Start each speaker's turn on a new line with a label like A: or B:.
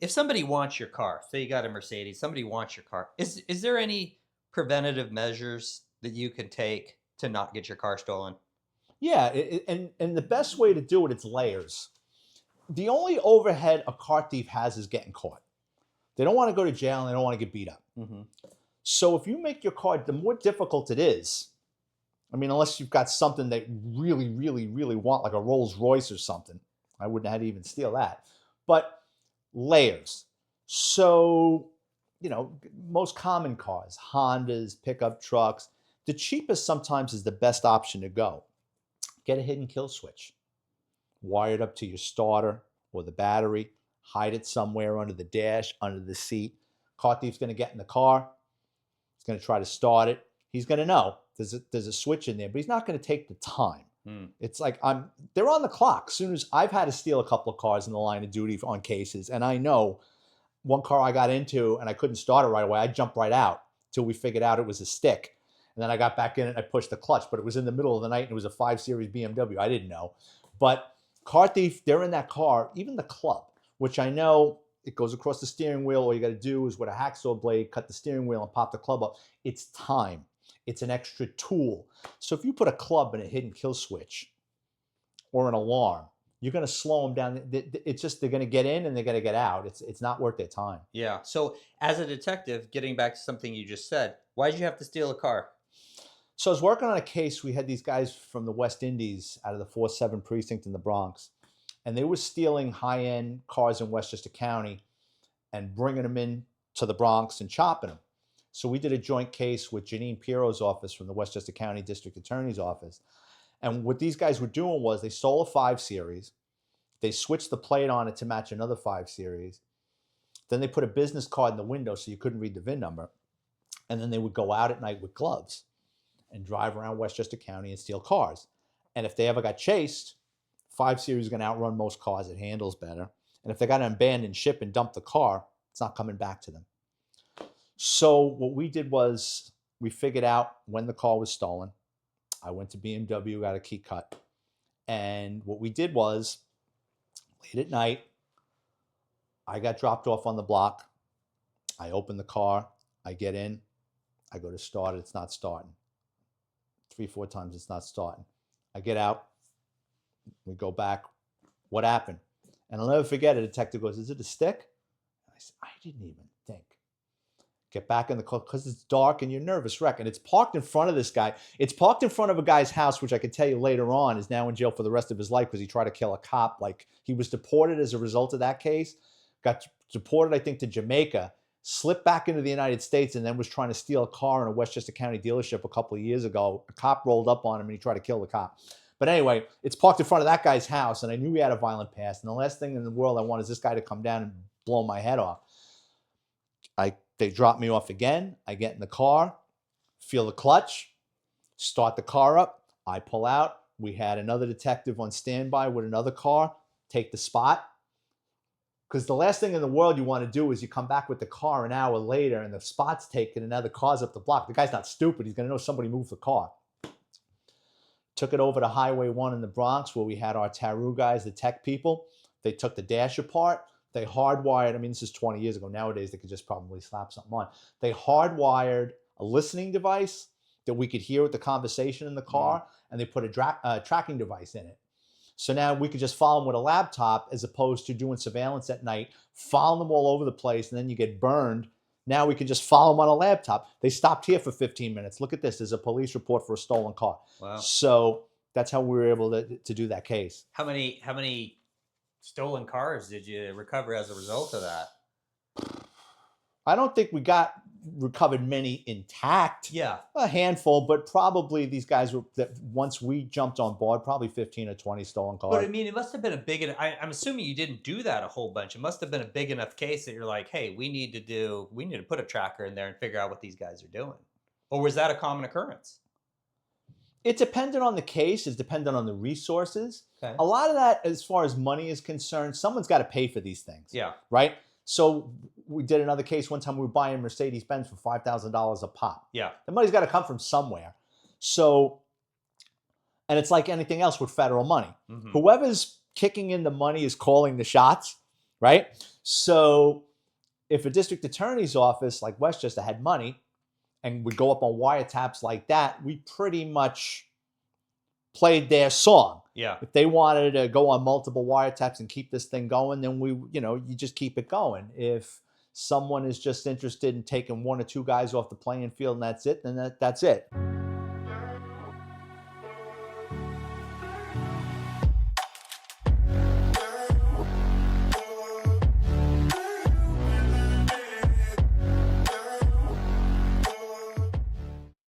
A: if somebody wants your car, say you got a Mercedes, somebody wants your car, is there any preventative measures that you can take to not get your car stolen?
B: Yeah, and the best way to do it, it's layers. The only overhead a car thief has is getting caught. They don't want to go to jail and they don't want to get beat up.
A: Hmm.
B: So if you make your car, the more difficult it is, I mean, unless you've got something that really, really, really want, like a Rolls Royce or something, I wouldn't have to even steal that. But layers. So, most common cars, Hondas, pickup trucks, the cheapest sometimes is the best option to go. Get a hidden kill switch, wire it up to your starter or the battery, hide it somewhere under the dash, under the seat. Car thief's going to get in the car. He's going to try to start it. He's going to know there's a switch in there, but he's not going to take the time.
A: Mm.
B: It's like they're on the clock. As soon as I've had to steal a couple of cars in the line of duty on cases, and I know one car I got into and I couldn't start it right away. I jumped right out till we figured out it was a stick. And then I got back in it and I pushed the clutch, but it was in the middle of the night and it was a 5 Series BMW. I didn't know. But car thief, they're in that car, even the club, which I know it goes across the steering wheel. All you got to do is with a hacksaw blade, cut the steering wheel and pop the club up. It's time. It's an extra tool. So if you put a club in a hidden kill switch or an alarm, you're going to slow them down. It's just they're going to get in and they're going to get out. It's not worth their time.
A: Yeah. So, as a detective, getting back to something you just said, why did you have to steal a car?
B: So I was working on a case. We had these guys from the West Indies out of the 4-7 precinct in the Bronx, and they were stealing high-end cars in Westchester County and bringing them in to the Bronx and chopping them. So we did a joint case with Janine Piro's office from the Westchester County District Attorney's Office. And what these guys were doing was they stole a 5 Series. They switched the plate on it to match another 5 Series. Then they put a business card in the window so you couldn't read the VIN number. And then they would go out at night with gloves and drive around Westchester County and steal cars. And if they ever got chased, 5 Series is going to outrun most cars. It handles better. And if they got to abandon ship and dump the car, it's not coming back to them. So what we did was we figured out when the car was stolen. I went to BMW, got a key cut. And what we did was late at night, I got dropped off on the block. I open the car. I get in. I go to start it. It's not starting. 3-4 times it's not starting. I get out. We go back. What happened? And I'll never forget it. A detective goes, "Is it a stick?" And I said, "I didn't even think." Get back in the car because it's dark and you're nervous wreck. And it's parked in front of this guy. It's parked in front of a guy's house, which I could tell you later on is now in jail for the rest of his life because he tried to kill a cop. Like he was deported as a result of that case. Got deported, I think, to Jamaica, slipped back into the United States, and then was trying to steal a car in a Westchester County dealership a couple of years ago. A cop rolled up on him and he tried to kill the cop. But anyway, it's parked in front of that guy's house, and I knew he had a violent past. And the last thing in the world I want is this guy to come down and blow my head off. They drop me off again. I get in the car, feel the clutch, start the car up. I pull out. We had another detective on standby with another car, take the spot. Because the last thing in the world you want to do is you come back with the car an hour later and the spot's taken and now the car's up the block. The guy's not stupid. He's going to know somebody moved the car. Took it over to Highway 1 in the Bronx where we had our Taru guys, the tech people. They took the dash apart. They hardwired, I mean, this is 20 years ago. Nowadays, they could just probably slap something on. They hardwired a listening device that we could hear with the conversation in the car, and they put a tracking device in it. So now we could just follow them with a laptop as opposed to doing surveillance at night, follow them all over the place, and then you get burned. Now we can just follow them on a laptop. They stopped here for 15 minutes. Look at this. There's a police report for a stolen car.
A: Wow.
B: So that's how we were able to do that case.
A: How many stolen cars did you recover as a result of that?
B: I don't think we recovered many intact.
A: Yeah.
B: A handful, but probably these guys were that once we jumped on board, probably 15 or 20 stolen cars.
A: But I mean, it must have been a big enough. I'm assuming you didn't do that a whole bunch. It must have been a big enough case that you're like, hey, we need to put a tracker in there and figure out what these guys are doing. Or was that a common occurrence?
B: It depended on the case. It's dependent on the resources.
A: Okay.
B: A lot of that, as far as money is concerned, someone's got to pay for these things.
A: Yeah.
B: Right? So we did another case one time. We were buying Mercedes-Benz for $5,000 a pop.
A: Yeah.
B: The money's got to come from somewhere. So, and it's like anything else with federal money.
A: Mm-hmm.
B: Whoever's kicking in the money is calling the shots. right? So if a district attorney's office like Westchester had money and would go up on wiretaps like that, we pretty much played their song.
A: Yeah.
B: If they wanted to go on multiple wiretaps and keep this thing going, then you just keep it going. If someone is just interested in taking one or two guys off the playing field and that's it, then that's it.